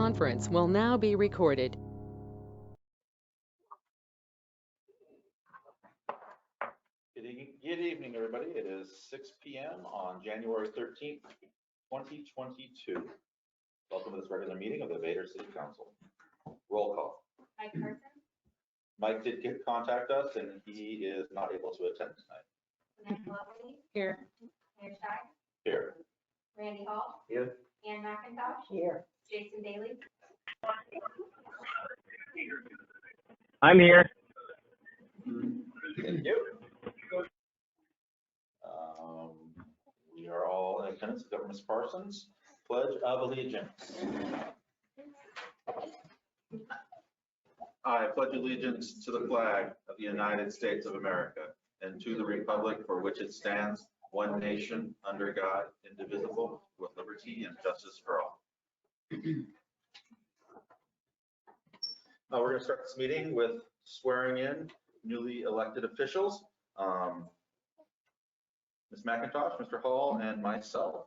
conference will now be recorded. Good evening, everybody. It is 6 p.m. on January 13th, 2022. Welcome to this regular meeting of the Vader City Council. Roll call. Mike Carson. Mike did contact us, and he is not able to attend tonight. Samantha Lovely. Here. Mayor Shai. Here. Randy Hall. Here. Ann McIntosh. Here. Jason Daly. I'm here. Thank you. We are all in attendance. Governor Parsons, Pledge of Allegiance. I pledge allegiance to the flag of the United States of America and to the republic for which it stands, one nation, under God, indivisible, with liberty and justice for all. We're going to start this meeting with swearing in newly elected officials. Ms. McIntosh, Mr. Hall, and myself.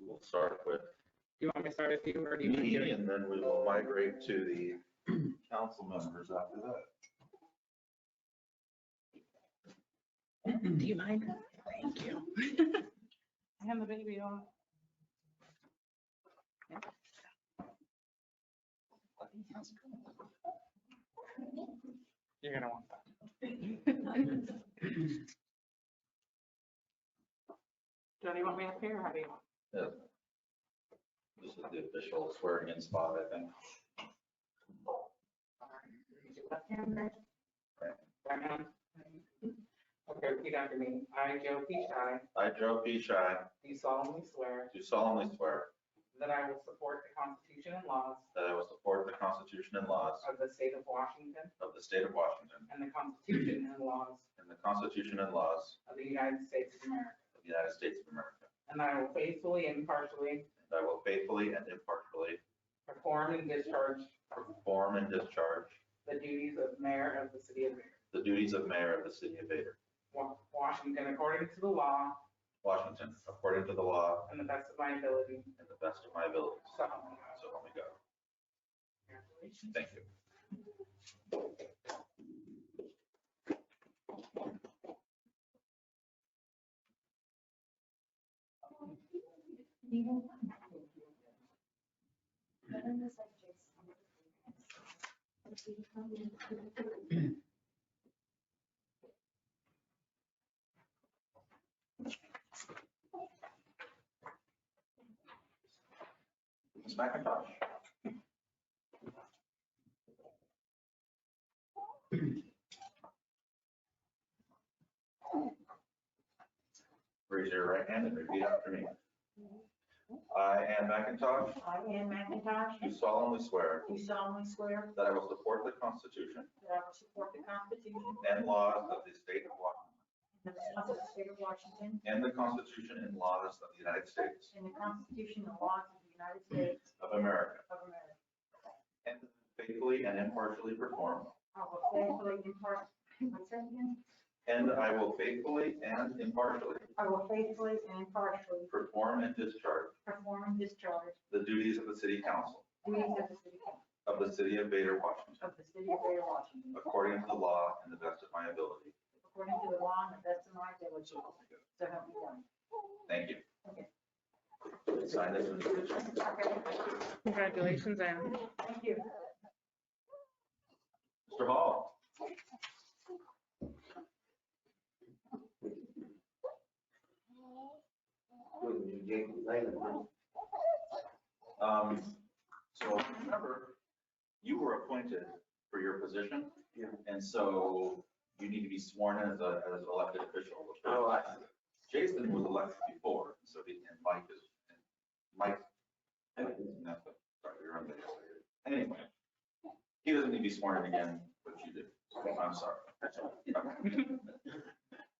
We'll start with Do you want me to start with you, or do you want me, to? and then we will migrate to the council members after that. Do you mind? Thank you. Hand the baby off. You're gonna want that. Johnny, you want me up here, or how do you want? Yeah. This is the official swearing in spot, I think. Left hand there. Right hand. Okay, repeat after me. I, Joe P. Shai, I, Joe P. Shai, do solemnly swear do solemnly swear that I will support the Constitution and laws that I will support the Constitution and laws of the state of Washington of the state of Washington and the Constitution and laws and the Constitution and laws of the United States of America. of the United States of America. And I will faithfully and impartially And I will faithfully and impartially perform and discharge the duties of mayor of the city of Vader, the duties of mayor of the city of Vader, Washington, according to the law Washington, according to the law and the best of my ability. and the best of my abilities. So help me God. So help me God. Congratulations. Thank you. Ms. McIntosh. Raise your right hand and repeat after me. I, Ann McIntosh, I, Ann McIntosh, do solemnly swear do solemnly swear that I will support the Constitution that I will support the Constitution and laws of the state of Washington and the laws of the state of Washington and the Constitution and laws of the United States and the Constitution and laws of the United States of America, of America. and faithfully and impartially perform. I will faithfully impart, what's that again? And I will faithfully and impartially I will faithfully and impartially perform and discharge perform and discharge the duties of the City Council duties of the city council of the City of Vader, Washington, of the city of Vader, Washington, according to the law and the best of my ability. according to the law and the best of my ability. So help me God. So help me God. Thank you. Okay. Sign this one. Congratulations, Ann. Thank you. Mr. Hall. So remember, you were appointed for your position. Yeah. And so you need to be sworn in as an elected official. Oh, I Jason was elected before, so he, and Mike, sorry, you're on the, anyway, he doesn't need to be sworn in again, but you do. I'm sorry.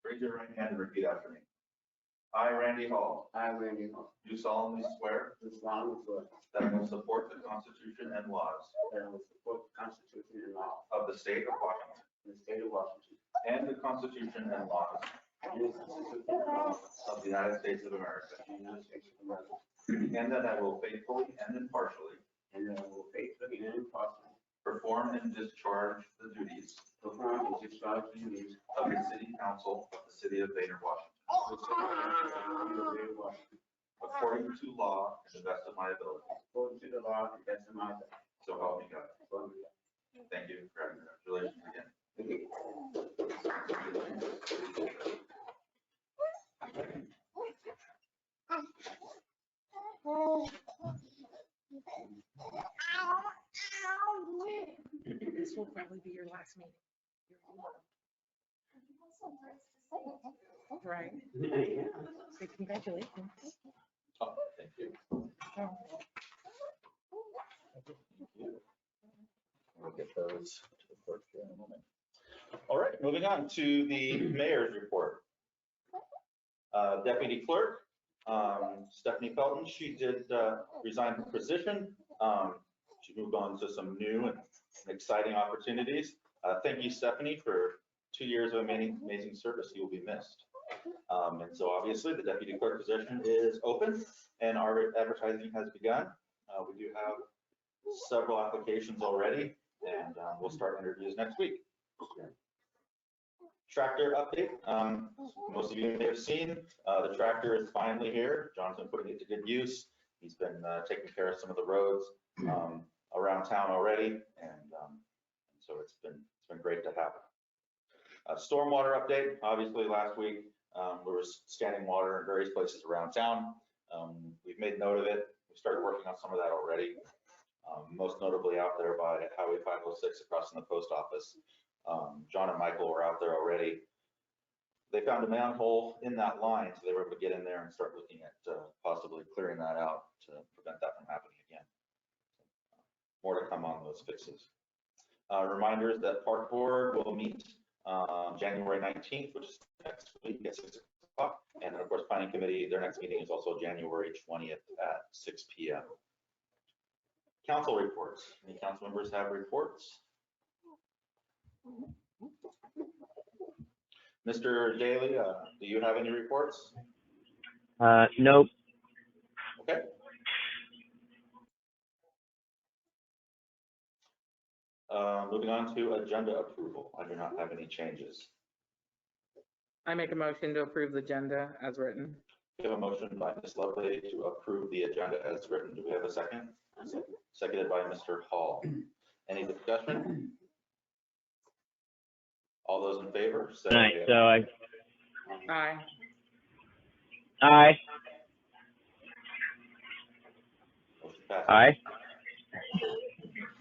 Raise your right hand and repeat after me. I, Randy Hall, I, Randy Hall, do solemnly swear do solemnly swear that I will support the Constitution and laws that I will support the Constitution and laws of the state of Washington of the state of Washington and the Constitution and laws and the Constitution and laws of the United States of America, of the United States of America, and that I will faithfully and impartially and that I will faithfully and impartially perform and discharge the duties perform and discharge the duties of the City Council of the City of Vader, Washington, of the City Council of the City of Washington, according to law and the best of my ability. according to the law and best of my ability. So help me God. So help me God. Thank you. Congratulations again. Thank you. This will probably be your last meeting. Right. Yeah. Say congratulations. Oh, thank you. We'll get those to the clerk here in a moment. All right, moving on to the mayor's report. Deputy Clerk, Stephanie Felton, she did resign her position. She moved on to some new and exciting opportunities. Thank you, Stephanie, for 2 years of amazing service. You will be missed. And so obviously the deputy clerk position is open and our advertising has begun. We do have several applications already and we'll start interviews next week. Tractor update. Most of you may have seen the tractor is finally here. John's been putting it to good use. He's been taking care of some of the roads around town already, and so it's been great to have it. Stormwater update. Obviously, last week we were scanning water in various places around town. We've made note of it. We started working on some of that already. Most notably out there by Highway 506 across from the post office. John and Michael were out there already. They found a manhole in that line, so they were able to get in there and start looking at possibly clearing that out to prevent that from happening again. More to come on those fixes. Reminders that Park Board will meet January 19th, which is next week at 6 o'clock. And then of course, Planning Committee, their next meeting is also January 20th at 6 p.m. Council reports. Any council members have reports? Mr. Daly, do you have any reports? Nope. Okay. Moving on to agenda approval. I do not have any changes. I make a motion to approve the agenda as written. We have a motion by Ms. Lovely to approve the agenda as written. Do we have a second? Seconded by Mr. Hall. Any discussion? All those in favor, say All right, so Aye. aye. motion passes. Aye.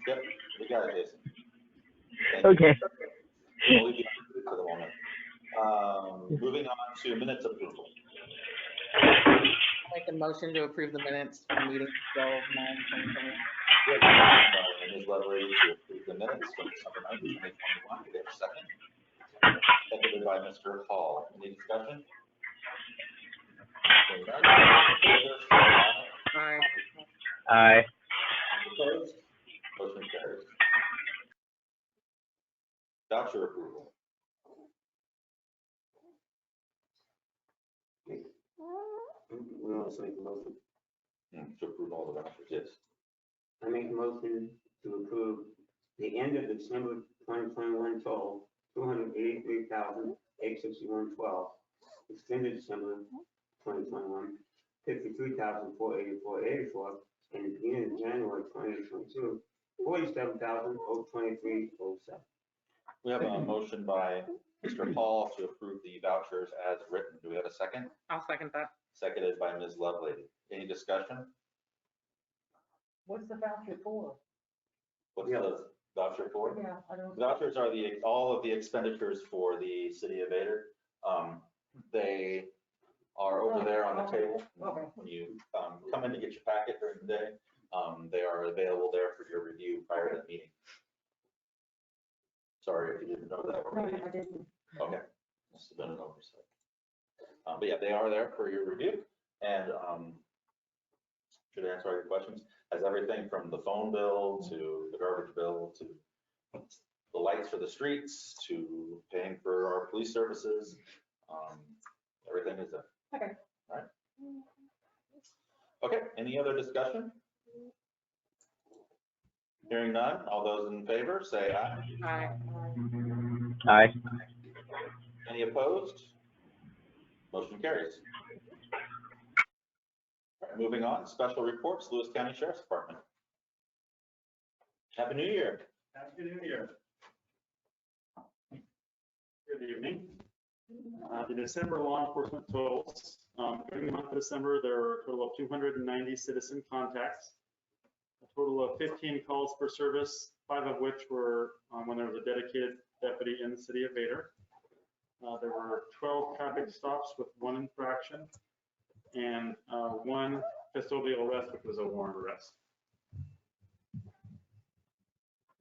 Yep, we got it, Jason. Thank you. Okay. We'll leave you for the moment. Moving on to minutes approval. I make a motion to approve the minutes from meeting 12/9/2020. We have a motion by Ms. Lovely to approve the minutes from December 9th, 2021. Do we have a second? Seconded by Mr. Hall. Any discussion? Seeing none, all in favor, say aye. Aye. Aye. Opposed? Motion carries. Voucher approval. We also make a motion. To approve all the vouchers, yes. I make a motion to approve the end of December 2021 total, $283,861.12. Extended December 2021, $53,484.84. And the beginning of January 2022, $47,023.07. We have a motion by Mr. Hall to approve the vouchers as written. Do we have a second? I'll second that. Seconded by Ms. Lovelady. Any discussion? What's the voucher for? What's the voucher for? Yeah, I don't. Vouchers are all of the expenditures for the city of Vader. They are over there on the table. Okay. When you come in to get your packet during the day, they are available there for your review prior to the meeting. Sorry if you didn't know that already. I didn't. Okay, must have been an oversight. But yeah, they are there for your review and should answer all your questions. Has everything from the phone bill to the garbage bill to the lights for the streets to paying for our police services. Everything is there. Okay. All right. Okay, any other discussion? Hearing none, all those in favor, say aye. Aye. Aye. Any opposed? Motion carries. All right, moving on, special reports, Lewis County Sheriff's Department. Happy New Year. Happy New Year. Good evening. The December law enforcement totals. During the month of December, there were a total of 290 citizen contacts, a total of 15 calls for service, 5 of which were when there was a dedicated deputy in the city of Vader. There were 12 traffic stops with 1 infraction and 1 custodial arrest, which was a warrant arrest.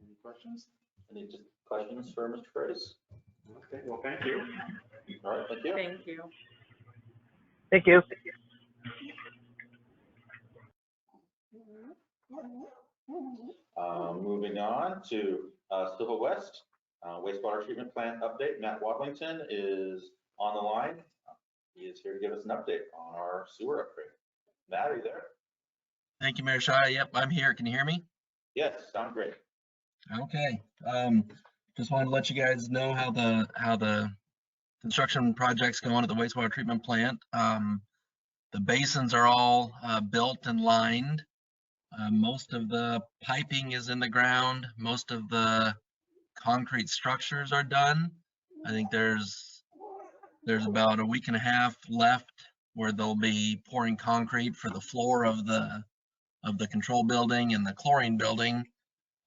Any questions? Any just questions for Mr. Curtis? Okay, well, thank you. All right, thank you. Thank you. Thank you. Moving on to Civil West, wastewater treatment plant update. Matt Wadlington is on the line. He is here to give us an update on our sewer upgrade. Matt, are you there? Thank you, Mayor Shai. Yep, I'm here. Can you hear me? Yes, sound great. Okay. Just wanted to let you guys know how the construction project's going at the wastewater treatment plant. The basins are all built and lined. Most of the piping is in the ground. Most of the concrete structures are done. I think there's about a week and a half left where they'll be pouring concrete for the floor of the control building and the chlorine building.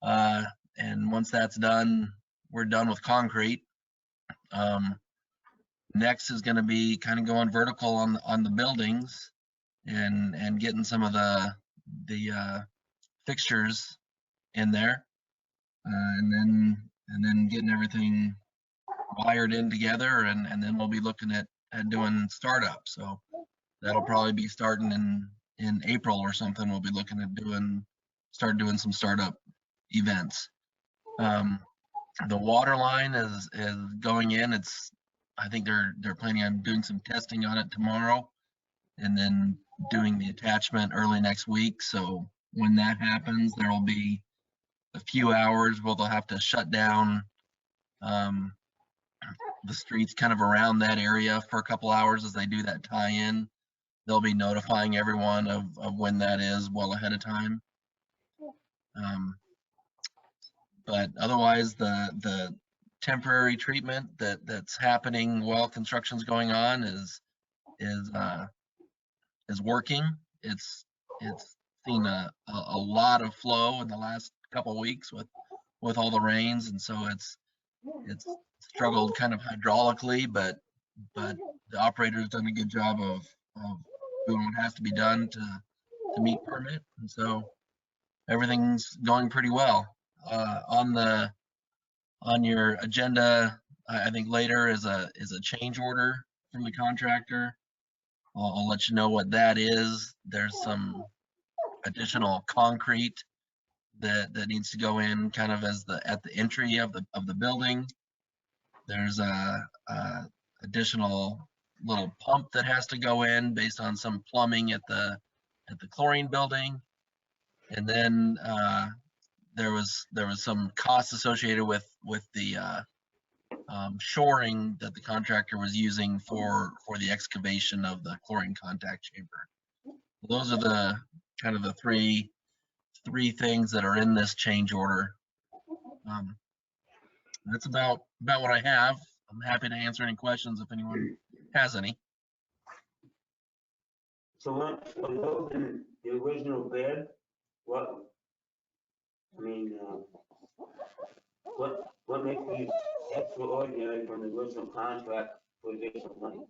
And once that's done, we're done with concrete. Next is going to be kind of going vertical on the buildings and getting some of the fixtures in there, and then getting everything wired in together, and then we'll be looking at doing startup. So that'll probably be starting in April or something. We'll be looking at start doing some startup events. The water line is going in. I think they're planning on doing some testing on it tomorrow, and then doing the attachment early next week. So when that happens, there will be a few hours where they'll have to shut down the streets kind of around that area for a couple hours as they do that tie-in. They'll be notifying everyone of when that is well ahead of time. But otherwise, the temporary treatment that's happening while construction's going on is working. It's seen a lot of flow in the last couple of weeks with all the rains, and so it's struggled kind of hydraulically, but the operator's done a good job of doing what has to be done to meet permit, and so everything's going pretty well. On your agenda, I think later is a change order from the contractor. I'll let you know what that is. There's some additional concrete that needs to go in kind of at the entry of the building. There's a additional little pump that has to go in based on some plumbing at the chlorine building, and then there was some costs associated with the shoring that the contractor was using for the excavation of the chlorine contact chamber. Those are the kind of the three things that are in this change order. That's about what I have. I'm happy to answer any questions if anyone has any. So when those in the original bid, what makes these extraordinary from the original contract for additional money?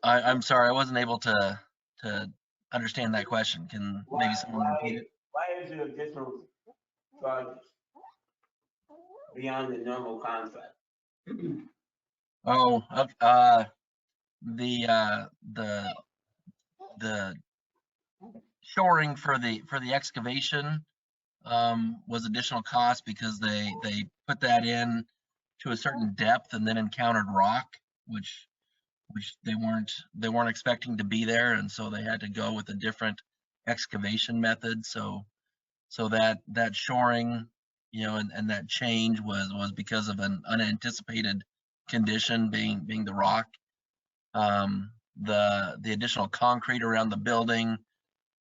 I'm sorry, I wasn't able to understand that question. Can maybe someone repeat it? Why is there additional charges beyond the normal contract? Oh, the shoring for the excavation was additional cost because they put that in to a certain depth and then encountered rock, which which they weren't expecting to be there, and so they had to go with a different excavation method. So that shoring, and that change was because of an unanticipated condition being the rock. The additional concrete around the building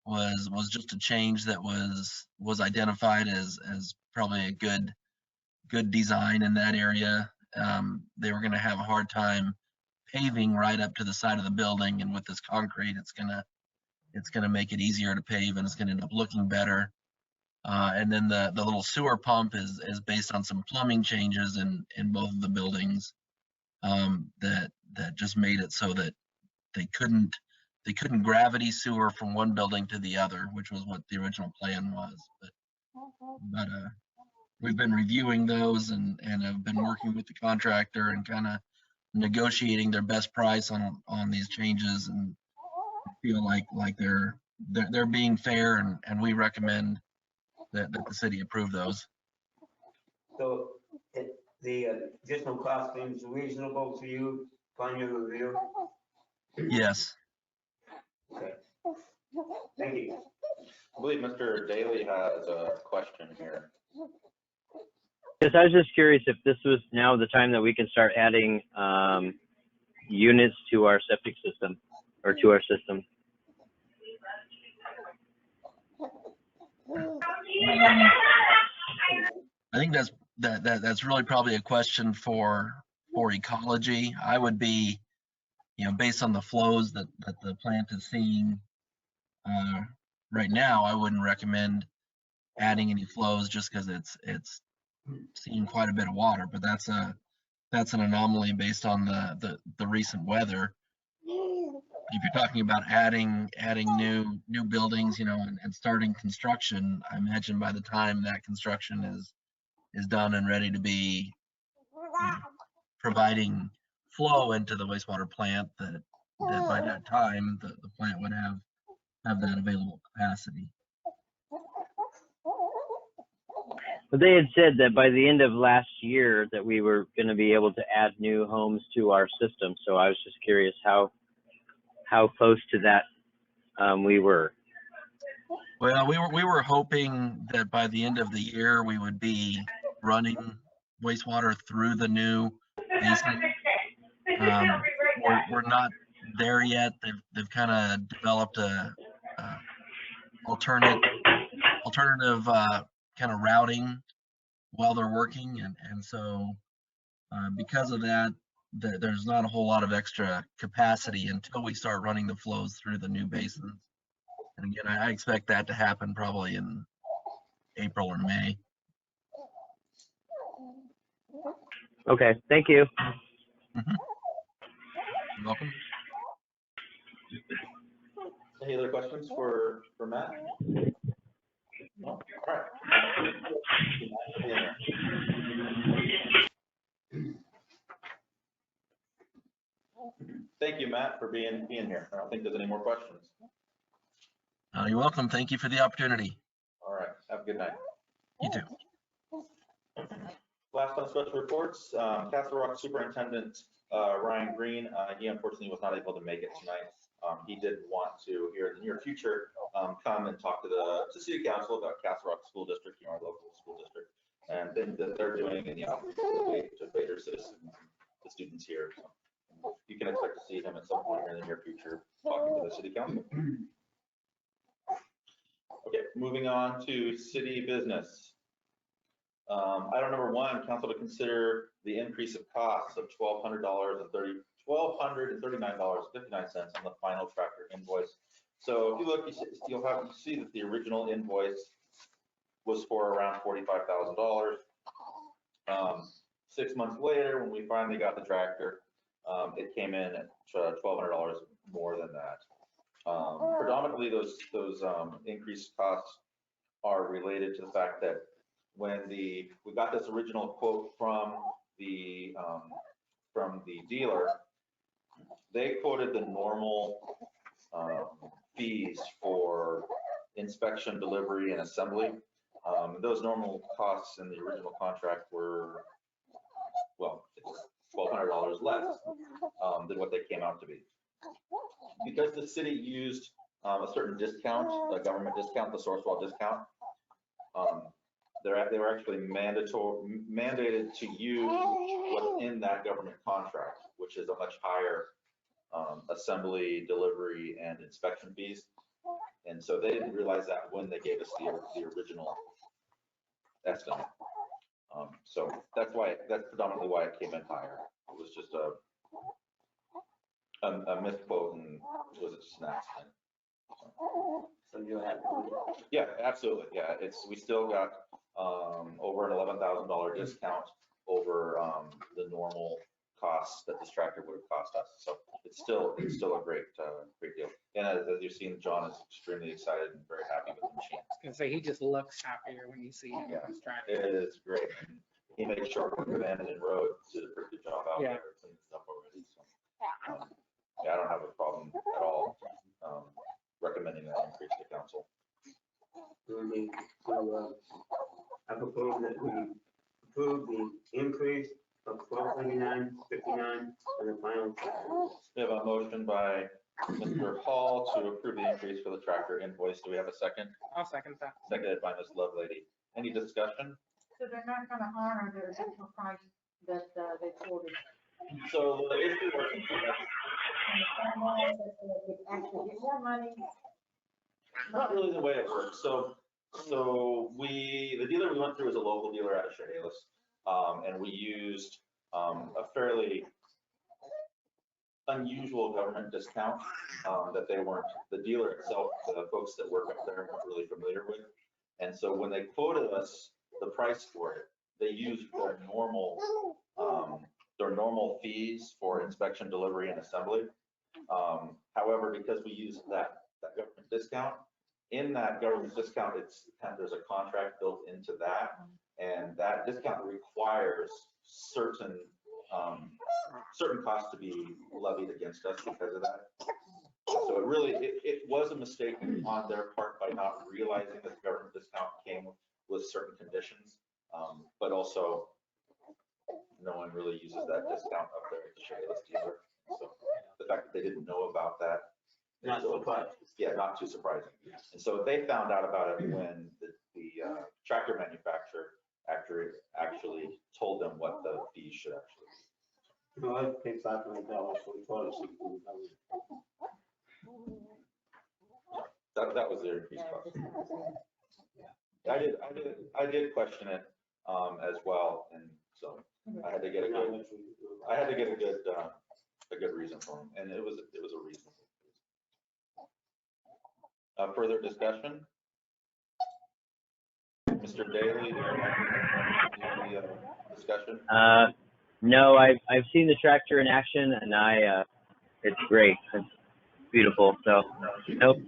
was just a change that was identified as probably a good design in that area. They were going to have a hard time paving right up to the side of the building, and with this concrete, it's gonna make it easier to pave, and it's gonna end up looking better. And then the little sewer pump is based on some plumbing changes in both of the buildings, that just made it so that they couldn't gravity sewer from one building to the other, which was what the original plan was. But we've been reviewing those and have been working with the contractor and kind of negotiating their best price on these changes, and feel like they're being fair, and we recommend that the city approve those. So the additional cost seems reasonable to you upon your review? Yes. Okay. Thank you. I believe Mr. Daly has a question here. Yes, I was just curious if this was now the time that we can start adding units to our septic system or to our system. I think that's really probably a question for ecology. I would be, based on the flows that the plant is seeing right now, I wouldn't recommend adding any flows just because it's seeing quite a bit of water. But that's an anomaly based on the recent weather. If you're talking about adding new buildings, and starting construction, I imagine by the time that construction is done and ready to be providing flow into the wastewater plant, that by that time the plant would have that available capacity. But they had said that by the end of last year that we were going to be able to add new homes to our system. So I was just curious how close to that we were. Well, we were hoping that by the end of the year we would be running wastewater through the new basin. We're not there yet. They've kind of developed a alternative kind of routing while they're working, and so because of that, there's not a whole lot of extra capacity until we start running the flows through the new basins. And again, I expect that to happen probably in April or May. Okay, thank you. Mm-hmm. You're welcome. Any other questions for Matt? No? All right. Thank you, Matt, for being here. I don't think there's any more questions. You're welcome. Thank you for the opportunity. All right. Have a good night. You too. Last on special reports, Castle Rock Superintendent Ryan Green. He unfortunately was not able to make it tonight. He did want to, here in the near future, come and talk to City Council about Castle Rock School District, our local school district, and things that they're doing in the office to Vader citizens, the students here. So you can expect to see him at some point here in the near future talking to the City Council. Okay, moving on to city business. Item number 1, council to consider the increase of costs of $1,239.59 on the final tractor invoice. So if you look, you'll see that the original invoice was for around $45,000. 6 months later, when we finally got the tractor, it came in at $1,200 more than that. Predominantly, those increased costs are related to the fact that when we got this original quote from the dealer, they quoted the normal fees for inspection, delivery, and assembly. Those normal costs in the original contract were, well, $1,200 less than what they came out to be. Because the city used a certain discount, a government discount, the Sourcewell discount, they were actually mandated to use what's in that government contract, which is a much higher assembly, delivery, and inspection fees. And so they didn't realize that when they gave us the original estimate. So that's predominantly why it came in higher. It was just a misquote, and it was just an accident. So you have. Yeah, absolutely. Yeah, we still got over an $11,000 discount over the normal costs that this tractor would have cost us. So it's still a great deal. And as you've seen, John is extremely excited and very happy with the machine. I was gonna say, he just looks happier when you see him. Yeah. He's trying It is great. He makes sure we're abandoned road, did a pretty good job out Yeah. there, cleaning stuff already. So yeah, I don't have a problem at all recommending that increase to council. I propose that we approve the increase of $12.99.59 on the final. We have a motion by Mr. Hall to approve the increase for the tractor invoice. Do we have a second? I'll second that. Seconded by Ms. Lovelady. Any discussion? So they're not gonna honor their original price that they quoted. So the issue was, Actually get more money. not really the way it works. So the dealer we went through is a local dealer out of Chehalis. And we used a fairly unusual government discount that the dealer itself, the folks that work up there, weren't really familiar with. And so when they quoted us the price for it, they used their normal fees for inspection, delivery, and assembly. However, because we use that government discount, in that government discount, there's a contract built into that, and that discount requires certain costs to be levied against us because of that. So it was a mistake on their part by not realizing that the government discount came with certain conditions, but also no one really uses that discount up there at the Chehalis dealer. So the fact that they didn't know about that. Not surprising. Yeah, not too surprising. And so they found out about it when the tractor manufacturer actually told them what the fees should actually be. No, I paid $500 for the toilet seat. That was their increased cost. I did question it as well, and so I had to get a good reason for them, and it was a reasonable. Further discussion? Mr. Daly, do you have any discussion? No, I've seen the tractor in action, and it's great. It's beautiful. So, nope.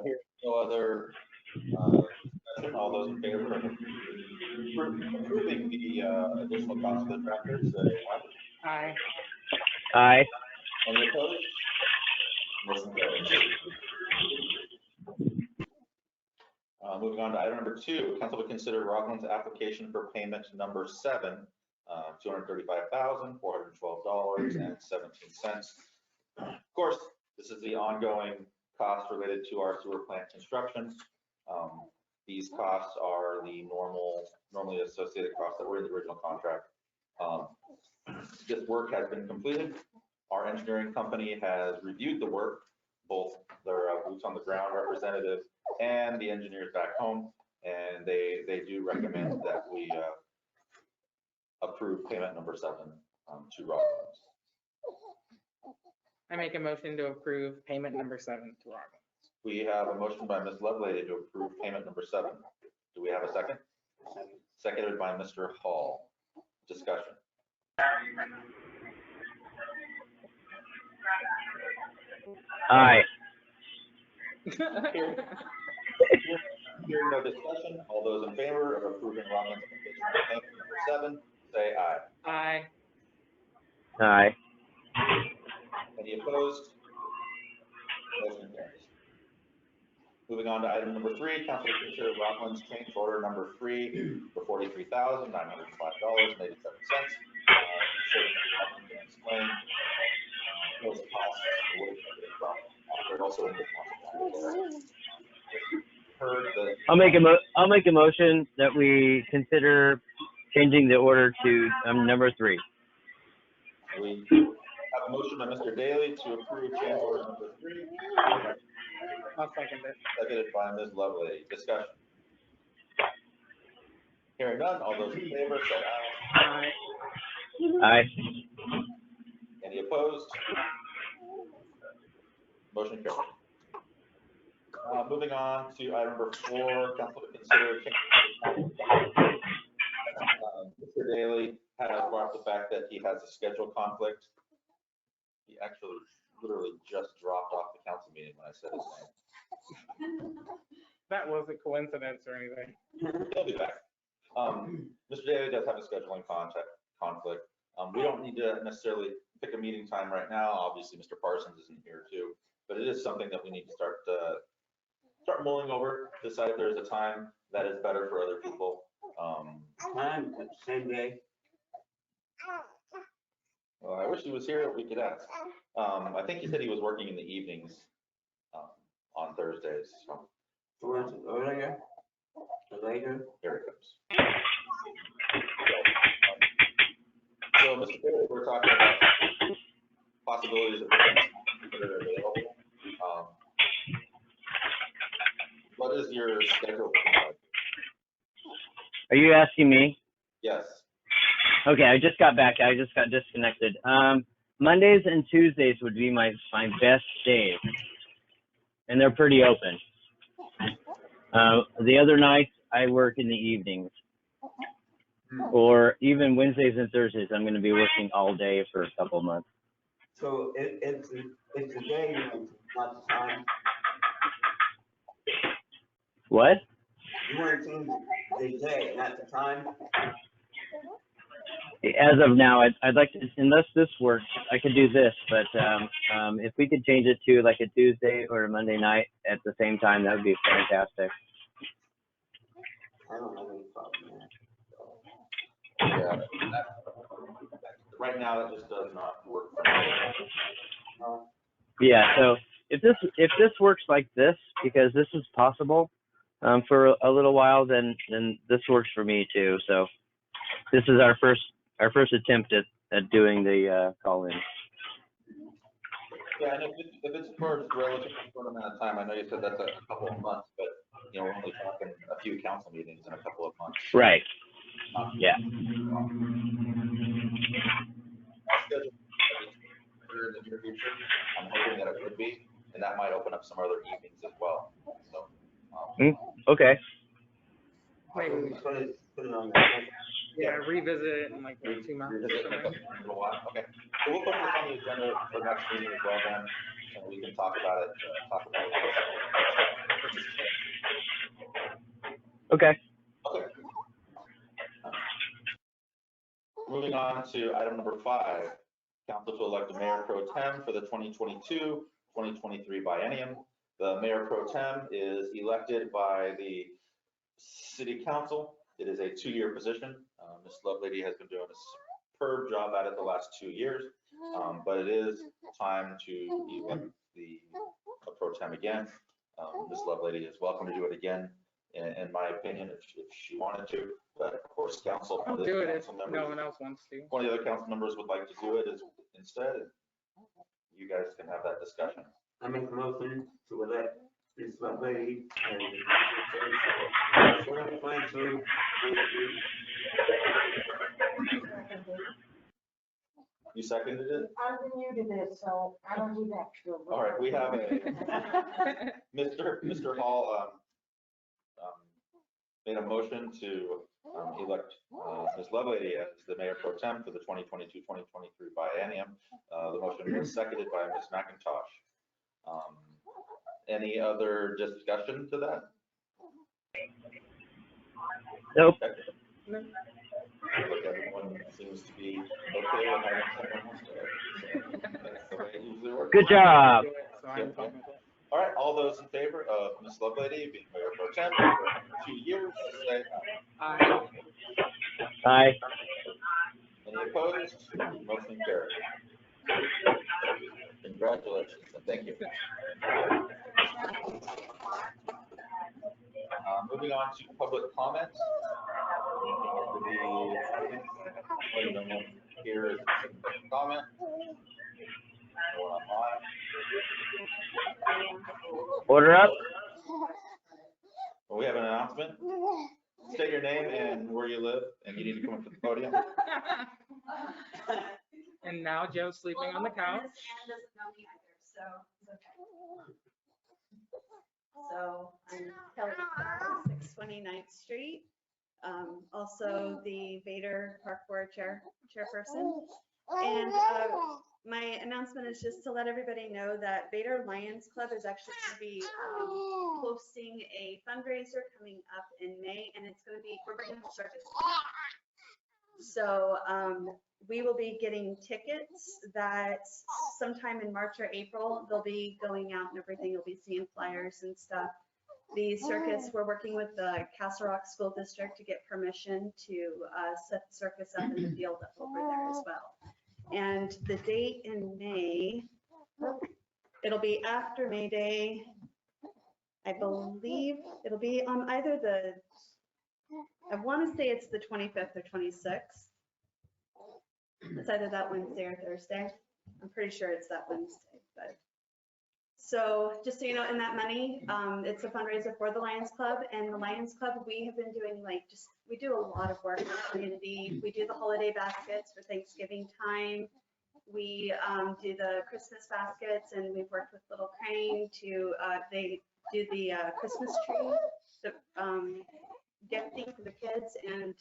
Here's no other discussion. All those in favor of approving the additional cost of the tractor, say aye. Aye. Aye. Any opposed? Motion carries. Moving on to item number 2, council to consider Rockland's application for payment number 7, $235,412.17. Of course, this is the ongoing cost related to our sewer plant construction. These costs are the normally associated costs that were in the original contract. This work has been completed. Our engineering company has reviewed the work, both their boots on the ground representative and the engineers back home, and they do recommend that we approve payment number 7 to Rockland. I make a motion to approve payment number 7 to Rockland. We have a motion by Ms. Lovelady to approve payment number 7. Do we have a second? Seconded by Mr. Hall. Discussion. Aye. Hearing no discussion, all those in favor of approving Rockland's application for payment number 7, say aye. Aye. Aye. Any opposed? Motion carries. Moving on to item number 3, council to consider Rockland's change order number 3 for $43,905.87. Rockland can explain those costs away from Alfred, also heard that. I'll make a motion that we consider changing the order to number 3. We have a motion by Mr. Daly to approve change order number 3. I'll second it. Seconded by Ms. Lovely. Discussion. Hearing none, all those in favor say aye. Aye. Any opposed? Motion carried. Moving on to item number 4, council to consider change. Mr. Daly has brought up the fact that he has a schedule conflict. He actually literally just dropped off the council meeting when I said his name. That wasn't coincidence or anything. He'll be back. Mr. Daly does have a scheduling conflict. We don't need to necessarily pick a meeting time right now. Obviously, Mr. Parsons isn't here too, but it is something that we need to start mulling over, decide if there's a time that is better for other people. Time, same day. Well, I wish he was here. We could ask. I think he said he was working in the evenings on Thursdays. So So was it earlier or later? here it comes. So, Mr. Daly, we're talking about possibilities of that are available. What is your schedule like? Are you asking me? Yes. Okay, I just got back. I just got disconnected. Mondays and Tuesdays would be my best days, and they're pretty open. The other nights I work in the evenings, or even Wednesdays and Thursdays. I'm going to be working all day for a couple of months. So it's the day, not the time. What? You want to change the day, not the time? As of now, I'd like to, unless this works, I could do this, but if we could change it to like a Tuesday or a Monday night at the same time, that would be fantastic. I don't have any problem with Yeah. Right now, that just does not work for me. Yeah, so if this works like this, because this is possible for a little while, then this works for me too. So this is our first attempt at doing the call-in. Yeah, and if it's for a relatively short amount of time, I know you said that's a couple of months, but you know, we're only talking a few council meetings in a couple of months. Right. Yeah. In the near future, I'm hoping that it would be, and that might open up some other evenings as well. So. Okay. Maybe we it. Put it on revisit it in like 2 months or Revisit it in a something. little while. Okay. So we'll put this on the agenda for next meeting as well then, and we can talk about it. Okay. Okay. Moving on to item number 5, council to elect a mayor pro tem for the 2022-2023 biennium. The mayor pro tem is elected by the city council. It is a 2-year position. Ms. Lovelady has been doing a superb job at it the last 2 years, but it is time to elect the pro tem again. Ms. Lovelady is welcome to do it again, in my opinion, if she wanted to. But of course, council. I'll do it if no one else wants to. 20 other council members would like to do it instead. You guys can have that discussion. I make a motion to elect this lady and You seconded it? I'm new to this, so I don't do that. All right, we have a Mr. Hall made a motion to elect Ms. Lovelady as the mayor pro tem for the 2022-2023 biennium. The motion was seconded by Ms. McIntosh. Any other discussion to that? Nope. Okay. Look, everyone seems to be okay with having someone else there. So that's the way it usually works. Good job. So I'm talking about All right, all those in favor of Ms. Lovelady being Mayor Pro Tem for 2 years, say aye. Aye. Any opposed? Motion carried. Congratulations, and thank you. Moving on to public comments. No one here is accepting public comment. No one online. Order up. Well, we have an announcement. State your name and where you live, and you need to come up to the podium. And now Joe's sleeping on the couch. Ann doesn't know me either, so it's okay. So I'm Kelly, 629th Street. Also the Vader Park Board chairperson. And my announcement is just to let everybody know that Vader Lions Club is actually going to be hosting a fundraiser coming up in May, and it's going to be, we're bringing the circus. So we will be getting tickets that sometime in March or April, they'll be going out and everything. You'll be seeing flyers and stuff. The circus, we're working with the Castle Rock School District to get permission to set the circus up in the field up over there as well. And the date in May, it'll be after May Day. I believe it'll be on either I want to say it's the 25th or 26th. It's either that Wednesday or Thursday. I'm pretty sure it's that Wednesday, but. So just so you know, in that money, it's a fundraiser for the Lions Club, and the Lions Club, we have been doing we do a lot of work in the community. We do the holiday baskets for Thanksgiving time. We do the Christmas baskets, and we've worked with Little Crane to, they do the Christmas tree, the gifting for the kids, and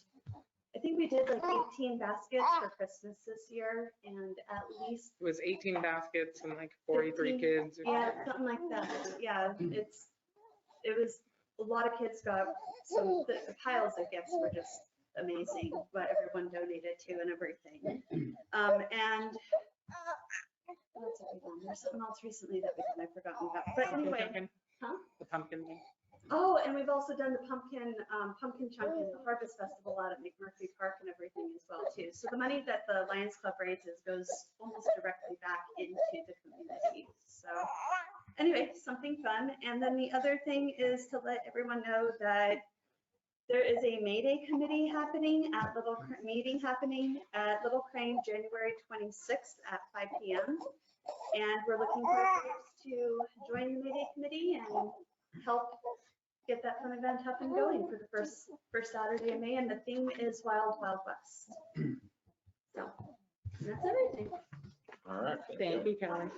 I think we did like 18 baskets for Christmas this year, and at least It was 18 baskets and like 43 15, kids. yeah, something like that. Yeah, it was a lot of kids got some, the piles of gifts were just amazing, what everyone donated to and everything. And what's the big one? There's something else recently that I've forgotten about. But anyway, huh? The pumpkin thing. Oh, and we've also done the pumpkin chunk and the harvest festival out at McMurphy Park and everything as well too. So the money that the Lions Club raises goes almost directly back into the community. So anyway, something fun. And then the other thing is to let everyone know that there is a May Day committee happening at Little Crane, January 26th at 5 p.m. And we're looking for folks to join the May Day committee and help get that fun event up and going for the first Saturday of May, and the theme is Wild Wild West. So that's everything. All right. Thank you, Kelly.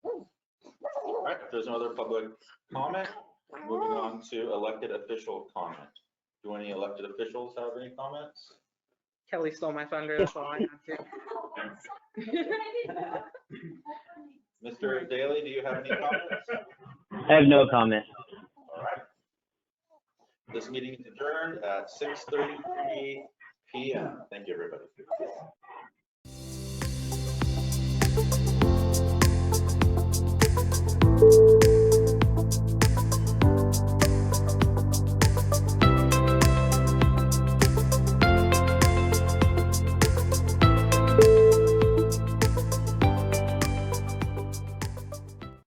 All right, if there's no other public comment, moving on to elected official comment. Do any elected officials have any comments? Kelly stole my thunder, that's all I have to. Mr. Daly, do you have any comments? I have no comment. All right. This meeting is adjourned at 6:33 p.m. Thank you, everybody.